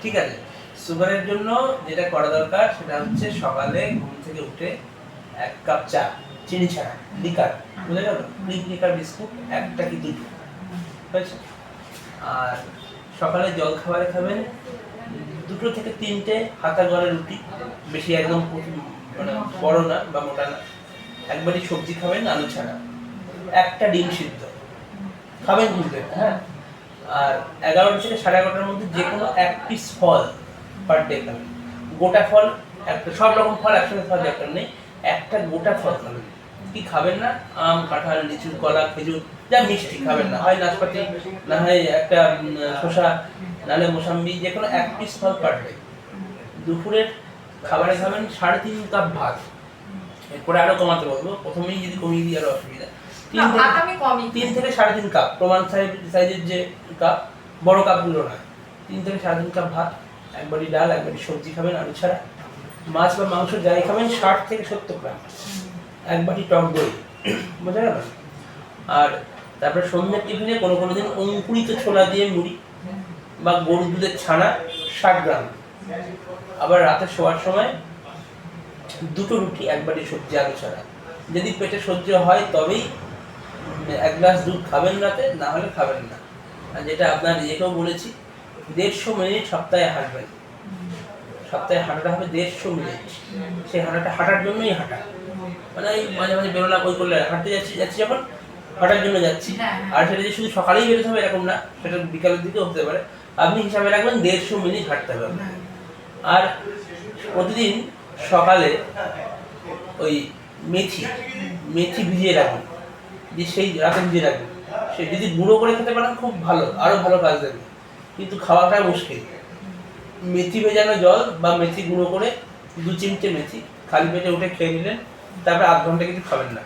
ঠিক আছে। সুগারের জন্য যেটা করা দরকার সেটা হচ্ছে সকালে ঘুম থেকে উঠে 1 কাপ চা, চিনি ছাড়া, লিকার, বুঝা গেল? লিকার বিস্কুট একটা কি দুটো, হয়েছে? আর সকালে জল খাবারে খাবেন 2 থেকে 3টে হাতা গড়া রুটি, বেশি একদম মানে বড় না বা মোটা না। একবারই সবজি খাবেন আলু ছাড়া, একটা ডিম সিদ্ধ খাবেন কিন্তু, হ্যাঁ। আর 11টা থেকে 11:30টার মধ্যে যে কোনো 1 পিস ফল পার ডে খাবেন। গোটা ফল একটা, সব রকম ফল একসাথে খাওয়ার দরকার নেই, একটা গোটা ফল খাবেন। কি খাবেন না? আম, কাঁঠাল, লিচু, কলা, খেজুর, যা মিষ্টি খাবেন না, হয় নাশপাতি, না হয় একটা শসা, নাহলে মোসাম্বি, যে কোনো 1 পিস ফল পার ডে। দুপুরের খাবারে খাবেন 3.5 কাপ ভাত। এরপরে আরো কমাতে বলবো, প্রথমেই যদি কমিয়ে দিই আরো অসুবিধা। 3 থেকে 3.5 কাপ, প্রমাণ সাইজের যে কাপ, বড় কাপগুলো না। 3 থেকে 3.5 কাপ ভাত, একবারই ডাল, একবারই সবজি খাবেন আলু ছাড়া। মাছ বা মাংস যাই খাবেন 60 থেকে 70 গ্রাম, একবারই টক দই, বোঝা গেল? আর তারপরে সন্ধ্যের টিফিনে কোনো দিন অঙ্কুরিত ছোলা দিয়ে মুড়ি বা গরুর দুধের ছানা 60 গ্রাম। আবার রাতে শোয়ার সময় 2টো রুটি, একবারই সবজি আলু ছাড়া। যদি পেটে সহ্য হয় তবেই 1 গ্লাস দুধ খাবেন রাতে, না হলে খাবেন না। আর যেটা আপনার ইয়েকেও বলেছি, 150 মিনিট সপ্তাহে হাঁটবেন। সপ্তাহে হাঁটাটা হবে 150 মিনিট। সেই হাঁটাটা হাঁটার জন্যই হাঁটা, মানে এই মাঝে মাঝে বেরোলাম, ওই করলে হাঁটতে যাচ্ছি যখন হাঁটার জন্য যাচ্ছি। আর সেটা যে শুধু সকালেই বেরোতে হবে এরকম না, সেটা বিকালের দিকেও হতে পারে। আপনি হিসাবে রাখবেন 150 মিনিট হাঁটতে হবে। আর প্রতিদিন সকালে ওই মেথি ভিজিয়ে রাখবেন, যে সেই রাতে ভিজিয়ে রাখবেন। সে যদি গুঁড়ো করে খেতে পারেন খুব ভালো, আরো ভালো কাজ দেবে, কিন্তু খাওয়াটা মুশকিল। মেথি ভেজানো জল বা মেথি গুঁড়ো করে 2 চিমটে মেথি খালি পেটে উঠে খেয়ে নিলেন, তারপরে 8 ঘন্টা কিছু খাবেন না।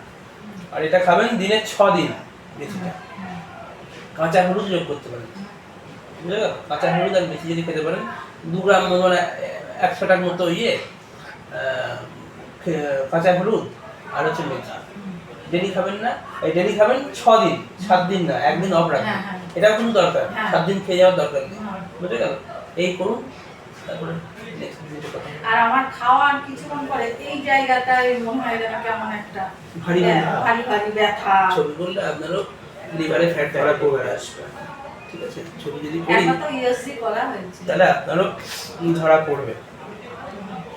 আর এটা খাবেন দিনে 6 দিন। মেথিটা কাঁচা হলুদ যোগ করতে পারেন, বুঝলে? কাঁচা হলুদ আর মেথি যদি খেতে পারেন, 2 গ্রাম মানে 100 টার মতো কাঁচা হলুদ আর হচ্ছে মেথি। ডেলি খাবেন না, এই ডেলি খাবেন 6 দিন, 7 দিন না, একদিন অফ রাখবেন। এটাও কোনো দরকার, 7 দিন খেয়ে যাওয়ার দরকার নেই, বুঝে গেল? এই করুন। তারপরে আর আমার খাওয়ার কিছুক্ষণ পরে এই জায়গাটায় মনে হয় যেন কেমন একটা ভারী ভারী ব্যথা। ছবি করলে আপনারও লিভারে ফ্যাট ধরা পড়ে আসবে, ঠিক আছে? ছবি যদি করি এখন তো ইউএসসি করা হয়েছে, তাহলে আপনারও ধরা পড়বে।